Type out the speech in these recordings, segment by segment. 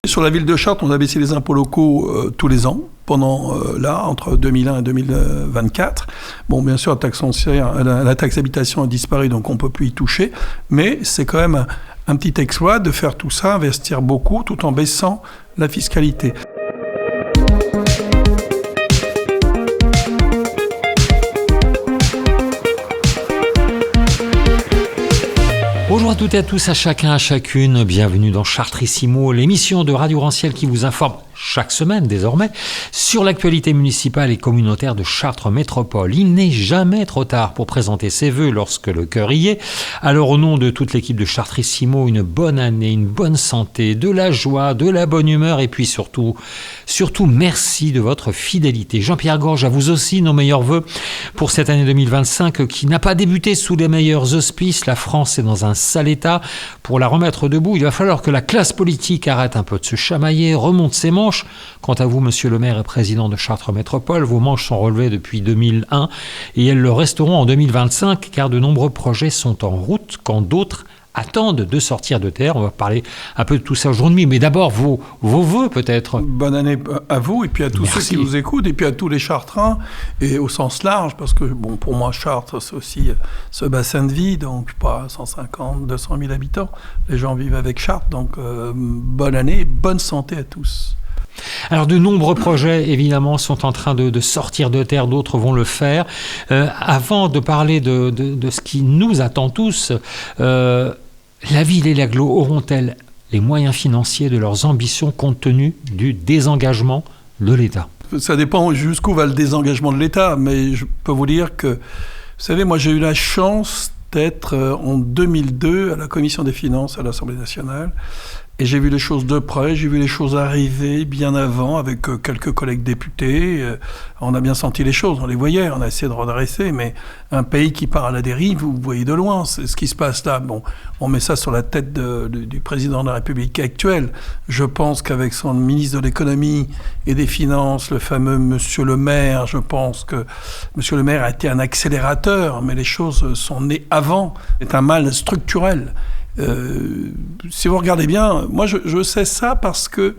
Sur la ville de Chartres, on a baissé les impôts locaux tous les ans, entre 2001 et 2024. Bon, bien sûr, la taxe d'habitation a disparu, donc on ne peut plus y toucher, mais c'est quand même un petit exploit de faire tout ça, investir beaucoup, tout en baissant la fiscalité. Bonjour à toutes et à tous, à chacun, à chacune. Bienvenue dans Chartrissimo, l'émission de Radio Ranciel qui vous informe chaque semaine désormais sur l'actualité municipale et communautaire de Chartres Métropole. Il n'est jamais trop tard pour présenter ses vœux lorsque le cœur y est. Alors au nom de toute l'équipe de Chartrissimo, une bonne année, une bonne santé, de la joie, de la bonne humeur et puis surtout merci de votre fidélité. Jean-Pierre Gorge, à vous aussi nos meilleurs vœux pour cette année 2025 qui n'a pas débuté sous les meilleurs auspices. La France est dans un sale état. Pour la remettre debout, il va falloir que la classe politique arrête un peu de se chamailler, remonte ses manches. Quant à vous, monsieur le maire et président de Chartres Métropole, vos manches sont relevées depuis 2001 et elles le resteront en 2025 car de nombreux projets sont en route quand d'autres attendent de sortir de terre. On va parler un peu de tout ça aujourd'hui, mais d'abord vos vœux peut-être. Bonne année à vous et puis à tous ceux qui vous écoutent et puis à tous les Chartrains et au sens large parce que bon, pour moi Chartres c'est aussi ce bassin de vie, donc pas 150, 200 000 habitants. Les gens vivent avec Chartres, donc bonne année et bonne santé à tous. Alors de nombreux projets évidemment sont en train de sortir de terre, d'autres vont le faire. Avant de parler de ce qui nous attend tous, la ville et l'agglo auront-elles les moyens financiers de leurs ambitions compte tenu du désengagement de l'État ? Ça dépend jusqu'où va le désengagement de l'État, mais je peux vous dire que, vous savez, moi j'ai eu la chance d'être en 2002 à la Commission des Finances à l'Assemblée nationale. Et j'ai vu les choses de près, j'ai vu les choses arriver bien avant avec quelques collègues députés. On a bien senti les choses, on les voyait, on a essayé de redresser, mais un pays qui part à la dérive, vous voyez de loin, c'est ce qui se passe là. Bon, on met ça sur la tête du président de la République actuel. Je pense qu'avec son ministre de l'économie et des finances, le fameux monsieur le maire, je pense que monsieur le maire a été un accélérateur, mais les choses sont nées avant. C'est un mal structurel. Si vous regardez bien, moi je sais ça parce que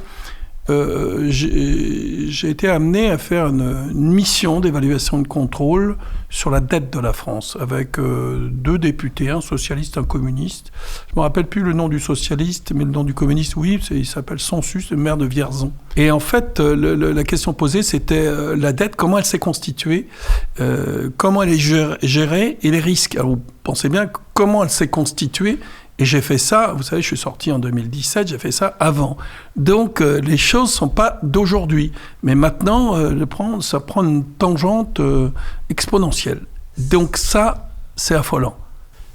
j'ai été amené à faire une mission d'évaluation de contrôle sur la dette de la France avec deux députés, un socialiste, un communiste. Je ne me rappelle plus le nom du socialiste, mais le nom du communiste, oui, il s'appelle Sansus, le maire de Vierzon. Et en fait, la question posée, c'était la dette, comment elle s'est constituée, comment elle est gérée et les risques. Alors vous pensez bien comment elle s'est constituée. Et j'ai fait ça, vous savez, je suis sorti en 2017, j'ai fait ça avant. Donc, les choses ne sont pas d'aujourd'hui. Mais maintenant, ça prend une tangente exponentielle. Donc ça, c'est affolant.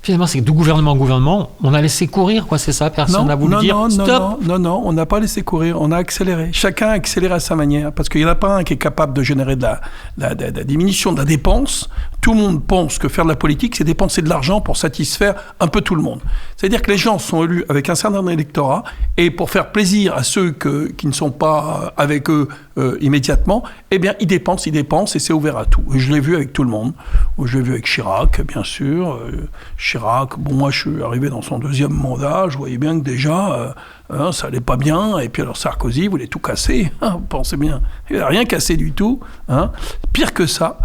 Finalement, c'est que de gouvernement en gouvernement, on a laissé courir, quoi, c'est ça? Personne n'a voulu dire stop. Non, on n'a pas laissé courir, on a accéléré. Chacun a accéléré à sa manière, parce qu'il n'y en a pas un qui est capable de générer de la diminution de la dépense. Tout le monde pense que faire de la politique, c'est dépenser de l'argent pour satisfaire un peu tout le monde. C'est-à-dire que les gens sont élus avec un certain électorat, et pour faire plaisir à ceux qui ne sont pas avec eux immédiatement, eh bien, ils dépensent, et c'est ouvert à tout. Et je l'ai vu avec tout le monde. Je l'ai vu avec Chirac, bien sûr. Chirac, bon, moi, je suis arrivé dans son deuxième mandat, je voyais bien que déjà, ça allait pas bien. Et puis alors Sarkozy voulait tout casser, vous pensez bien. Il n'a rien cassé du tout, pire que ça.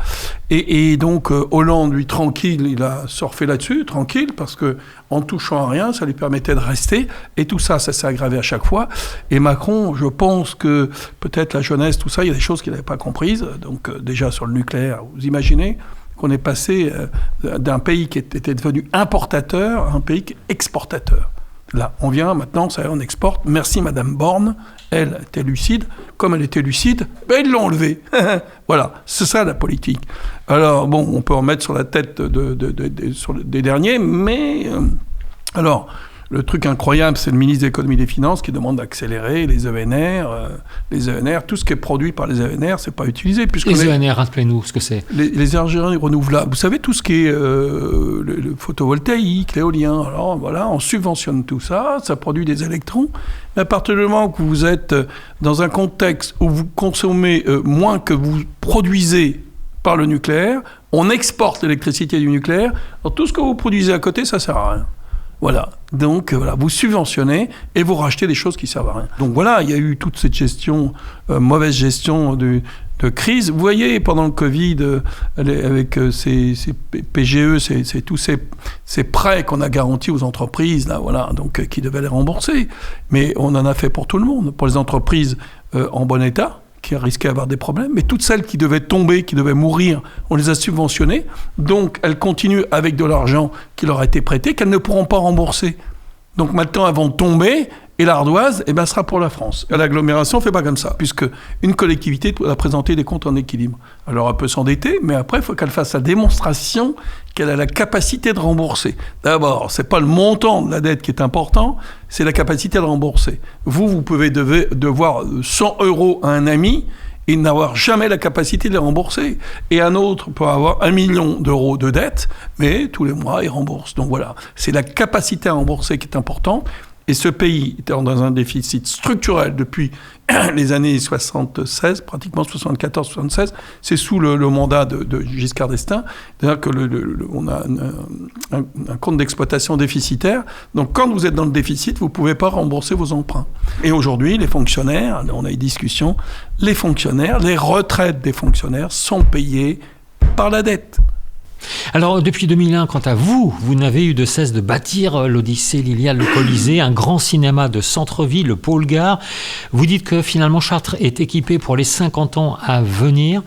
Et donc, Hollande, lui, tranquille, il a surfé là-dessus, tranquille, parce que en touchant à rien, ça lui permettait de rester. Et tout ça, ça s'est aggravé à chaque fois. Et Macron, je pense que peut-être la jeunesse, tout ça, il y a des choses qu'il n'avait pas comprises. Donc, déjà sur le nucléaire, vous imaginez qu'on est passé d'un pays qui était devenu importateur à un pays exportateur. Là, on vient maintenant, ça y est, on exporte. Merci Madame Borne, elle était lucide. Comme elle était lucide, ils l'ont enlevée. Voilà, c'est ça la politique. Alors, bon, on peut en mettre sur la tête des derniers, mais... alors, le truc incroyable, c'est le ministre de l'économie et des finances qui demande d'accélérer les ENR. Les ENR, tout ce qui est produit par les ENR, c'est pas utilisé. Les ENR, rappelez-nous ce que c'est. Les énergies renouvelables. Vous savez, tout ce qui est le photovoltaïque, l'éolien. Alors voilà, on subventionne tout ça, ça produit des électrons. Mais à partir du moment que vous êtes dans un contexte où vous consommez moins que vous produisez par le nucléaire, on exporte l'électricité du nucléaire. Alors tout ce que vous produisez à côté, ça sert à rien. Voilà. Donc voilà, vous subventionnez et vous rachetez des choses qui servent à rien. Donc voilà, il y a eu toute cette gestion, mauvaise gestion de crise. Vous voyez, pendant le Covid, avec ces PGE, c'est tous ces prêts qu'on a garantis aux entreprises, là, voilà, donc qui devaient les rembourser. Mais on en a fait pour tout le monde, pour les entreprises en bon état, qui risquaient d'avoir des problèmes, mais toutes celles qui devaient tomber, qui devaient mourir, on les a subventionnées. Donc elles continuent avec de l'argent qui leur a été prêté, qu'elles ne pourront pas rembourser. Donc maintenant, elles vont tomber, et l'ardoise, sera pour la France. L'agglomération ne fait pas comme ça, puisque une collectivité doit présenter des comptes en équilibre. Alors elle peut s'endetter, mais après, il faut qu'elle fasse la démonstration qu'elle a la capacité de rembourser. D'abord, ce n'est pas le montant de la dette qui est important, c'est la capacité de rembourser. Vous pouvez devoir 100 € à un ami et n'avoir jamais la capacité de les rembourser. Et un autre peut avoir 1 million d'euros de dette, mais tous les mois, il rembourse. Donc voilà, c'est la capacité à rembourser qui est importante. Et ce pays était dans un déficit structurel depuis les années 76, pratiquement 74-76. C'est sous le mandat de Giscard d'Estaing. C'est-à-dire qu'on a un compte d'exploitation déficitaire. Donc quand vous êtes dans le déficit, vous ne pouvez pas rembourser vos emprunts. Et aujourd'hui, les fonctionnaires, on a eu discussion, les retraites des fonctionnaires sont payées par la dette. Alors, depuis 2001, quant à vous, vous n'avez eu de cesse de bâtir l'Odyssée, l'Iliade, le Colisée, un grand cinéma de centre-ville, le Pôle Gare. Vous dites que finalement Chartres est équipé pour les 50 ans à venir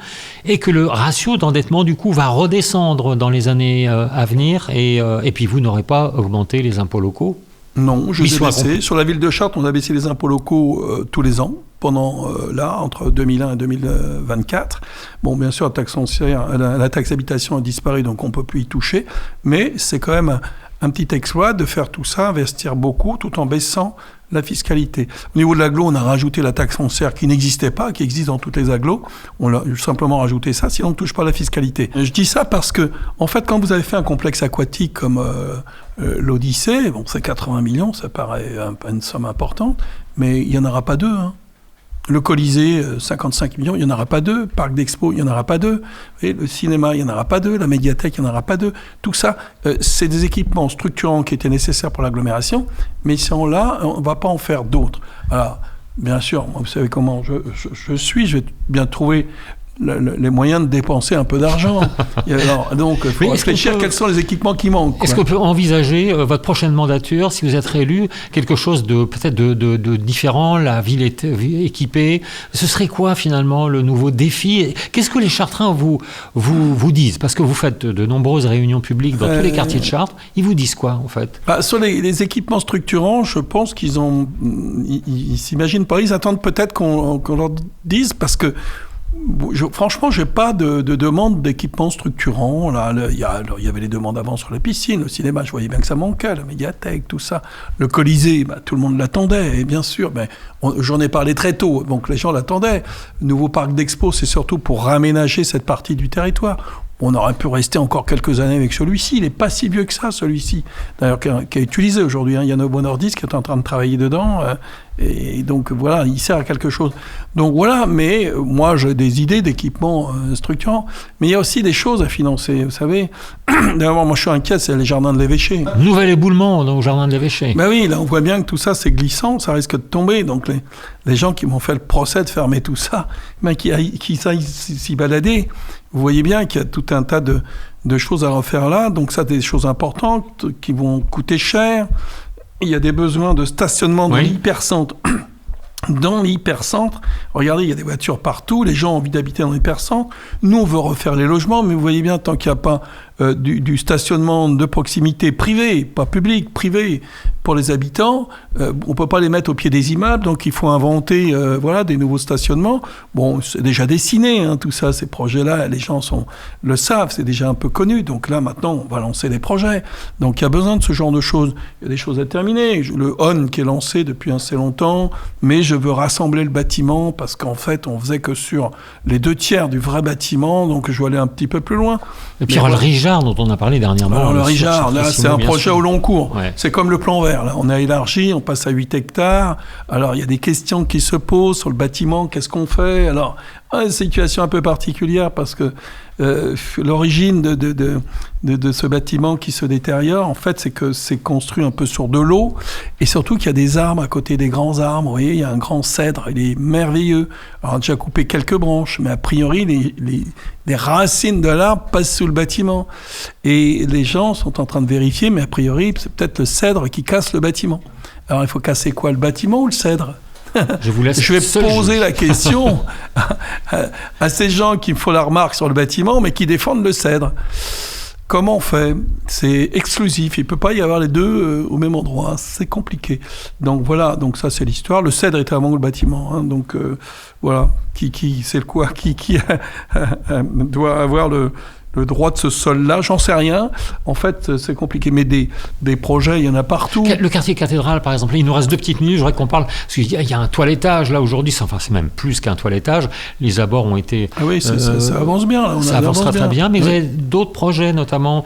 et que le ratio d'endettement, du coup, va redescendre dans les années à venir et puis vous n'aurez pas augmenté les impôts locaux? Non, je les ai baissés. Sur la ville de Chartres, on a baissé les impôts locaux tous les ans, entre 2001 et 2024. Bon, bien sûr, la taxe foncière, la taxe d'habitation a disparu, donc on ne peut plus y toucher. Mais c'est quand même un petit exploit de faire tout ça, investir beaucoup, tout en baissant la fiscalité. Au niveau de l'agglo, on a rajouté la taxe foncière qui n'existait pas, qui existe dans toutes les agglos. On a simplement rajouté ça, sinon on ne touche pas la fiscalité. Je dis ça parce que, en fait, quand vous avez fait un complexe aquatique comme l'Odyssée, bon, c'est 80 millions, ça paraît une somme importante, mais il n'y en aura pas deux, hein. Le Colisée, 55 millions, il n'y en aura pas deux. Parc d'Expo, il n'y en aura pas deux. Et le cinéma, il n'y en aura pas deux. La médiathèque, il n'y en aura pas deux. Tout ça, c'est des équipements structurants qui étaient nécessaires pour l'agglomération, mais sans là, on ne va pas en faire d'autres. Alors, bien sûr, vous savez comment je suis, je vais bien trouver les moyens de dépenser un peu d'argent. Alors, donc, il faut réfléchir quels sont les équipements qui manquent. Est-ce qu'on peut envisager votre prochaine mandature, si vous êtes réélu, quelque chose de peut-être de différent, la ville est équipée? Ce serait quoi finalement le nouveau défi? Qu'est-ce que les Chartrains vous disent? Parce que vous faites de nombreuses réunions publiques dans tous les quartiers de Chartres. Ils vous disent quoi en fait? Sur les équipements structurants, je pense qu'ils s'imaginent pas. Ils attendent peut-être qu'on leur dise, parce que franchement, je n'ai pas de demande d'équipement structurant. Il y avait les demandes avant sur la piscine, le cinéma, je voyais bien que ça manquait, la médiathèque, tout ça. Le Colisée, tout le monde l'attendait, et bien sûr, j'en ai parlé très tôt, donc les gens l'attendaient. Le nouveau parc d'Expo, c'est surtout pour raménager cette partie du territoire. On aurait pu rester encore quelques années avec celui-ci. Il n'est pas si vieux que ça, celui-ci. D'ailleurs, qui est utilisé aujourd'hui. Il y a Novo Nordisk qui est en train de travailler dedans. Et donc, voilà, il sert à quelque chose. Donc, voilà. Mais moi, j'ai des idées d'équipements structurants. Mais il y a aussi des choses à financer, vous savez. D'ailleurs, moi, je suis inquiet, c'est les jardins de l'évêché. Nouvel éboulement au jardin de l'évêché. Oui, là, on voit bien que tout ça, c'est glissant. Ça risque de tomber. Donc, les gens qui m'ont fait le procès de fermer tout ça, qui s'aillent s'y balader. Vous voyez bien qu'il y a tout un tas de choses à refaire là. Donc ça, des choses importantes qui vont coûter cher. Il y a des besoins de stationnement dans l'hypercentre. Dans l'hypercentre, regardez, il y a des voitures partout. Les gens ont envie d'habiter dans l'hypercentre. Nous, on veut refaire les logements, mais vous voyez bien, tant qu'il n'y a pas du stationnement de proximité privé, pas public, privé, pour les habitants, on ne peut pas les mettre au pied des immeubles, donc il faut inventer des nouveaux stationnements. Bon, c'est déjà dessiné, tout ça, ces projets-là, les gens le savent, c'est déjà un peu connu. Donc là, maintenant, on va lancer les projets. Donc il y a besoin de ce genre de choses. Il y a des choses à terminer. Le ON qui est lancé depuis assez longtemps, mais je veux rassembler le bâtiment parce qu'en fait, on faisait que sur les 2/3 du vrai bâtiment, donc je veux aller un petit peu plus loin. Et puis il y aura le RIJA Rijard, dont on a parlé dernièrement. Alors, le Rijard, là, c'est un projet au long cours. Ouais. C'est comme le plan vert. Là, on a élargi, on passe à 8 hectares. Alors, il y a des questions qui se posent sur le bâtiment. Qu'est-ce qu'on fait? Alors, une situation un peu particulière parce que l'origine de ce bâtiment qui se détériore, en fait, c'est que c'est construit un peu sur de l'eau et surtout qu'il y a des arbres à côté des grands arbres. Vous voyez, il y a un grand cèdre, il est merveilleux. Alors, on a déjà coupé quelques branches, mais a priori, les racines de l'arbre passent sous le bâtiment. Et les gens sont en train de vérifier, mais a priori, c'est peut-être le cèdre qui casse le bâtiment. Alors, il faut casser quoi, le bâtiment ou le cèdre? Je vais poser la question à ces gens qui me font la remarque sur le bâtiment, mais qui défendent le cèdre. Comment on fait? C'est exclusif. Il ne peut pas y avoir les deux au même endroit. C'est compliqué. Donc voilà. Donc ça, c'est l'histoire. Le cèdre était avant le bâtiment. Hein, donc voilà. C'est le quoi? Qui doit avoir le droit de ce sol-là, j'en sais rien. En fait, c'est compliqué. Mais des projets, il y en a partout. Le quartier cathédrale, par exemple, il nous reste 2 petites minutes. Je voudrais qu'on parle. Parce qu'il y a un toilettage, là, aujourd'hui. Enfin, c'est même plus qu'un toilettage. Les abords ont été. Ah oui, ça avance bien. Là. Ça avancera très bien. Mais vous avez d'autres projets, notamment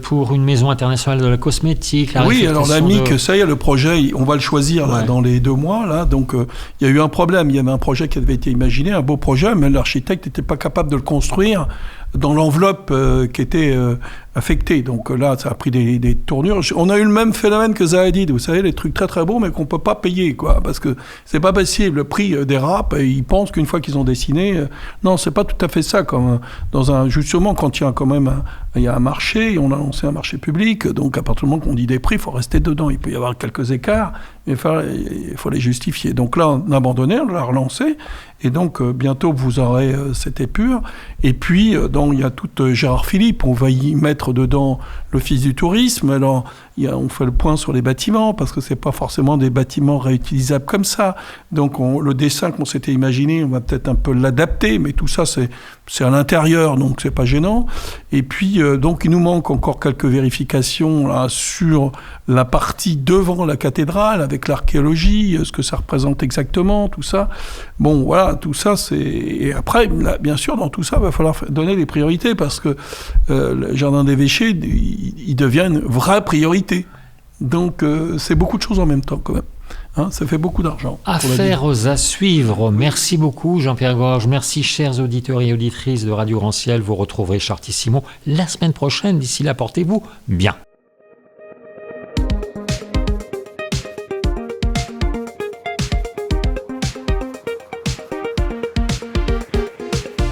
pour une maison internationale de la cosmétique. Oui, alors l'AMIC, ça y est, le projet, on va le choisir là, dans les 2 mois. Là, donc, il y a eu un problème. Il y avait un projet qui avait été imaginé, un beau projet, mais l'architecte n'était pas capable de le construire dans l'enveloppe qui était affectée. Donc là, ça a pris des tournures. On a eu le même phénomène que Zahadid, vous savez, les trucs très très beaux, mais qu'on ne peut pas payer, quoi, parce que c'est pas possible. Le prix dérape, et ils pensent qu'une fois qu'ils ont dessiné... non, c'est pas tout à fait ça. Comme justement, quand il y a quand même il y a un marché, et on a lancé un marché public, donc à partir du moment qu'on dit des prix, il faut rester dedans. Il peut y avoir quelques écarts, mais il faut les justifier. Donc là, on a abandonné, on l'a relancé, et donc bientôt vous aurez cette épure. Et puis, il y a tout Gérard Philippe, on va y mettre dedans l'Office du tourisme. Alors, on fait le point sur les bâtiments, parce que c'est pas forcément des bâtiments réutilisables comme ça. Donc, le dessin qu'on s'était imaginé, on va peut-être un peu l'adapter, mais tout ça, c'est à l'intérieur, donc c'est pas gênant. Et puis, donc, il nous manque encore quelques vérifications là, sur la partie devant la cathédrale, avec l'archéologie, ce que ça représente exactement, tout ça. Bon, voilà, tout ça, c'est... Et après, là, bien sûr, dans tout ça, il va falloir donner des priorités, parce que le Jardin d'Évêché, il devient une vraie priorité. Donc, c'est beaucoup de choses en même temps, quand même. Hein, ça fait beaucoup d'argent. Affaires à suivre. Merci beaucoup, Jean-Pierre Gorge. Merci, chers auditeurs et auditrices de Radio Rancière. Vous retrouverez Chartissimo la semaine prochaine. D'ici là, portez-vous bien.